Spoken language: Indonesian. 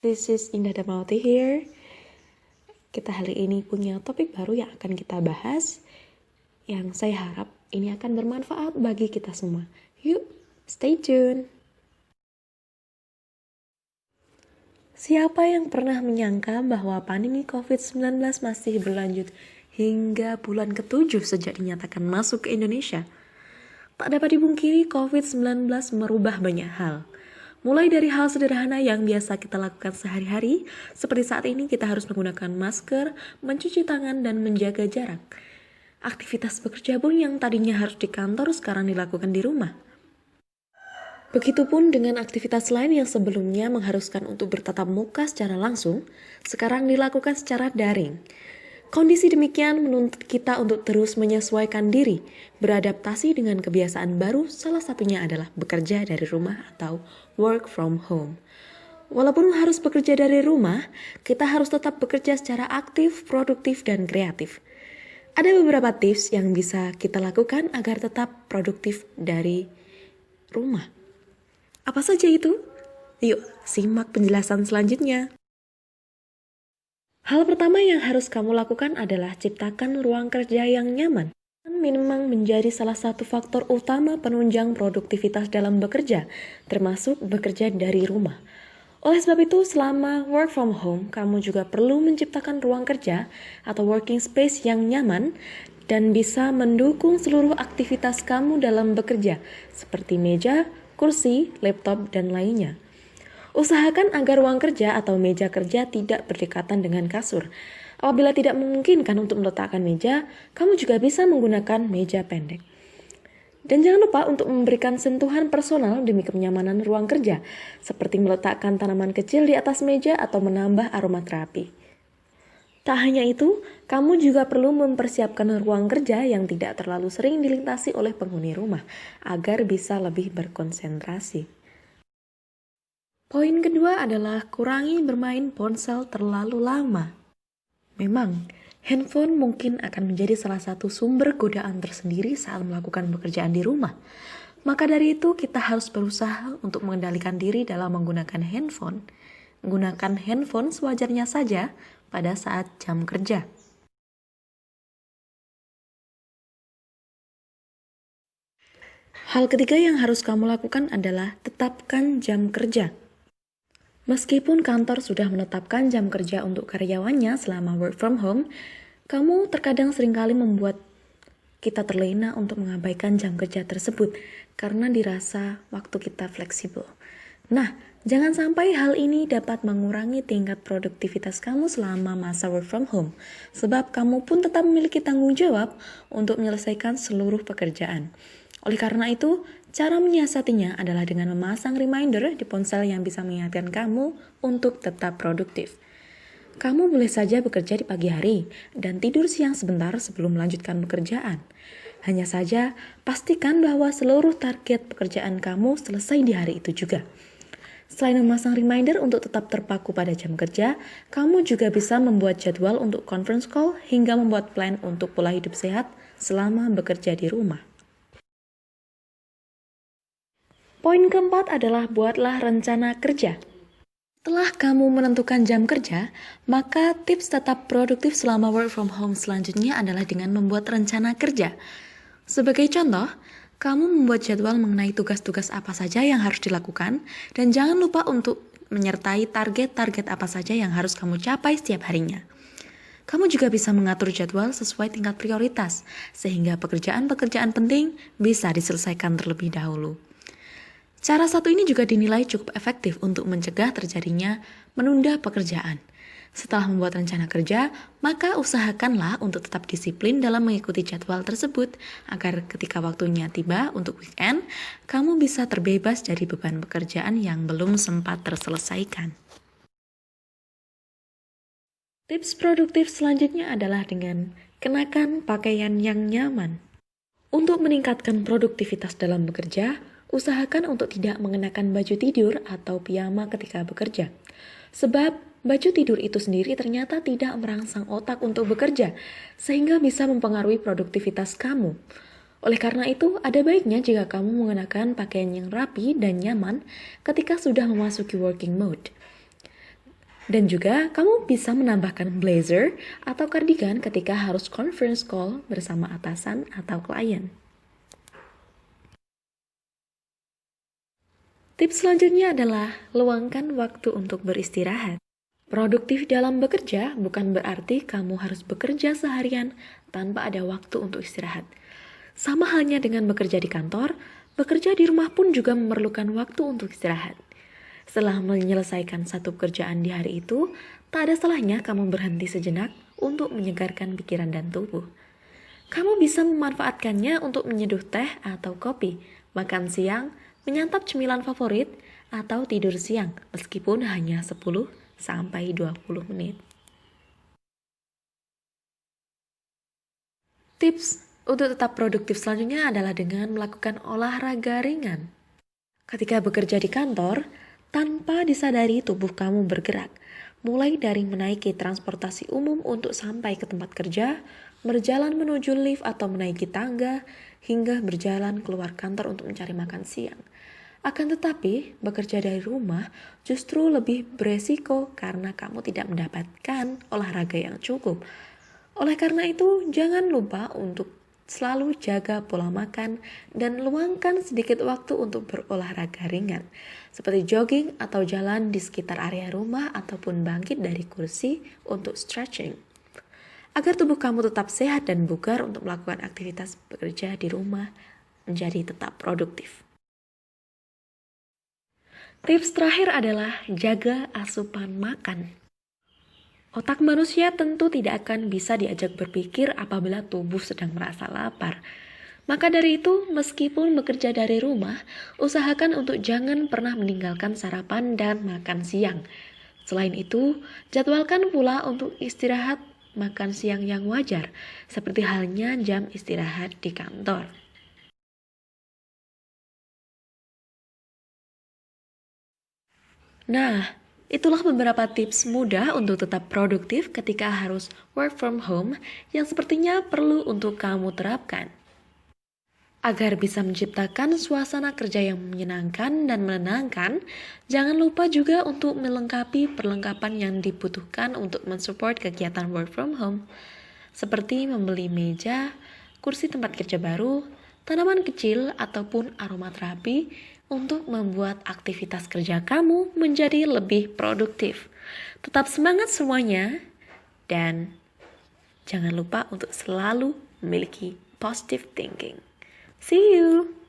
This is Indah Damawati here. Kita hari ini punya topik baru yang akan kita bahas, yang saya harap ini akan bermanfaat bagi kita semua. Yuk, stay tune. Siapa yang pernah menyangka bahwa pandemi COVID-19 masih berlanjut hingga bulan ke-7 sejak dinyatakan masuk ke Indonesia? Tak dapat dipungkiri, COVID-19 merubah banyak hal. Mulai dari hal sederhana yang biasa kita lakukan sehari-hari, seperti saat ini kita harus menggunakan masker, mencuci tangan, dan menjaga jarak. Aktivitas bekerja pun yang tadinya harus di kantor sekarang dilakukan di rumah. Begitupun dengan aktivitas lain yang sebelumnya mengharuskan untuk bertatap muka secara langsung, sekarang dilakukan secara daring. Kondisi demikian menuntut kita untuk terus menyesuaikan diri, beradaptasi dengan kebiasaan baru, salah satunya adalah bekerja dari rumah atau work from home. Walaupun harus bekerja dari rumah, kita harus tetap bekerja secara aktif, produktif, dan kreatif. Ada beberapa tips yang bisa kita lakukan agar tetap produktif dari rumah. Apa saja itu? Yuk, simak penjelasan selanjutnya. Hal pertama yang harus kamu lakukan adalah ciptakan ruang kerja yang nyaman. Memang menjadi salah satu faktor utama penunjang produktivitas dalam bekerja, termasuk bekerja dari rumah. Oleh sebab itu, selama work from home, kamu juga perlu menciptakan ruang kerja atau working space yang nyaman dan bisa mendukung seluruh aktivitas kamu dalam bekerja, seperti meja, kursi, laptop, dan lainnya. Usahakan agar ruang kerja atau meja kerja tidak berdekatan dengan kasur. Apabila tidak memungkinkan untuk meletakkan meja, kamu juga bisa menggunakan meja pendek. Dan jangan lupa untuk memberikan sentuhan personal demi kenyamanan ruang kerja, seperti meletakkan tanaman kecil di atas meja atau menambah aromaterapi. Tak hanya itu, kamu juga perlu mempersiapkan ruang kerja yang tidak terlalu sering dilintasi oleh penghuni rumah, agar bisa lebih berkonsentrasi. Poin kedua adalah kurangi bermain ponsel terlalu lama. Memang, handphone mungkin akan menjadi salah satu sumber godaan tersendiri saat melakukan pekerjaan di rumah. Maka dari itu, kita harus berusaha untuk mengendalikan diri dalam menggunakan handphone. Menggunakan handphone sewajarnya saja pada saat jam kerja. Hal ketiga yang harus kamu lakukan adalah tetapkan jam kerja. Meskipun kantor sudah menetapkan jam kerja untuk karyawannya selama work from home, kamu terkadang seringkali membuat kita terlena untuk mengabaikan jam kerja tersebut karena dirasa waktu kita fleksibel. Nah, jangan sampai hal ini dapat mengurangi tingkat produktivitas kamu selama masa work from home, sebab kamu pun tetap memiliki tanggung jawab untuk menyelesaikan seluruh pekerjaan. Oleh karena itu, cara menyiasatinya adalah dengan memasang reminder di ponsel yang bisa mengingatkan kamu untuk tetap produktif. Kamu boleh saja bekerja di pagi hari dan tidur siang sebentar sebelum melanjutkan pekerjaan. Hanya saja, pastikan bahwa seluruh target pekerjaan kamu selesai di hari itu juga. Selain memasang reminder untuk tetap terpaku pada jam kerja, kamu juga bisa membuat jadwal untuk conference call hingga membuat plan untuk pola hidup sehat selama bekerja di rumah. Poin keempat adalah buatlah rencana kerja. Setelah kamu menentukan jam kerja, maka tips tetap produktif selama work from home selanjutnya adalah dengan membuat rencana kerja. Sebagai contoh, kamu membuat jadwal mengenai tugas-tugas apa saja yang harus dilakukan, dan jangan lupa untuk menyertai target-target apa saja yang harus kamu capai setiap harinya. Kamu juga bisa mengatur jadwal sesuai tingkat prioritas, sehingga pekerjaan-pekerjaan penting bisa diselesaikan terlebih dahulu. Cara satu ini juga dinilai cukup efektif untuk mencegah terjadinya menunda pekerjaan. Setelah membuat rencana kerja, maka usahakanlah untuk tetap disiplin dalam mengikuti jadwal tersebut, agar ketika waktunya tiba untuk weekend, kamu bisa terbebas dari beban pekerjaan yang belum sempat terselesaikan. Tips produktif selanjutnya adalah dengan kenakan pakaian yang nyaman. Untuk meningkatkan produktivitas dalam bekerja, usahakan untuk tidak mengenakan baju tidur atau piyama ketika bekerja. Sebab baju tidur itu sendiri ternyata tidak merangsang otak untuk bekerja, sehingga bisa mempengaruhi produktivitas kamu. Oleh karena itu, ada baiknya jika kamu mengenakan pakaian yang rapi dan nyaman ketika sudah memasuki working mode. Dan juga kamu bisa menambahkan blazer atau cardigan ketika harus conference call bersama atasan atau klien. Tips selanjutnya adalah luangkan waktu untuk beristirahat. Produktif dalam bekerja bukan berarti kamu harus bekerja seharian tanpa ada waktu untuk istirahat. Sama halnya dengan bekerja di kantor, bekerja di rumah pun juga memerlukan waktu untuk istirahat. Setelah menyelesaikan satu pekerjaan di hari itu, tak ada salahnya kamu berhenti sejenak untuk menyegarkan pikiran dan tubuh. Kamu bisa memanfaatkannya untuk menyeduh teh atau kopi, makan siang, menyantap cemilan favorit, atau tidur siang meskipun hanya 10 sampai 20 menit. Tips untuk tetap produktif selanjutnya adalah dengan melakukan olahraga ringan. Ketika bekerja di kantor, tanpa disadari tubuh kamu bergerak, mulai dari menaiki transportasi umum untuk sampai ke tempat kerja, berjalan menuju lift atau menaiki tangga, hingga berjalan keluar kantor untuk mencari makan siang. Akan tetapi, bekerja dari rumah justru lebih beresiko karena kamu tidak mendapatkan olahraga yang cukup. Oleh karena itu, jangan lupa untuk selalu jaga pola makan dan luangkan sedikit waktu untuk berolahraga ringan, seperti jogging atau jalan di sekitar area rumah ataupun bangkit dari kursi untuk stretching. Agar tubuh kamu tetap sehat dan bugar untuk melakukan aktivitas bekerja di rumah menjadi tetap produktif. Tips terakhir adalah jaga asupan makan. Otak manusia tentu tidak akan bisa diajak berpikir apabila tubuh sedang merasa lapar. Maka dari itu, meskipun bekerja dari rumah, usahakan untuk jangan pernah meninggalkan sarapan dan makan siang. Selain itu, jadwalkan pula untuk istirahat makan siang yang wajar, seperti halnya jam istirahat di kantor. Nah, itulah beberapa tips mudah untuk tetap produktif ketika harus work from home yang sepertinya perlu untuk kamu terapkan. Agar bisa menciptakan suasana kerja yang menyenangkan dan menenangkan, jangan lupa juga untuk melengkapi perlengkapan yang dibutuhkan untuk mensupport kegiatan work from home, seperti membeli meja, kursi tempat kerja baru, tanaman kecil, ataupun aromaterapi untuk membuat aktivitas kerja kamu menjadi lebih produktif. Tetap semangat semuanya, dan jangan lupa untuk selalu memiliki positive thinking. See you!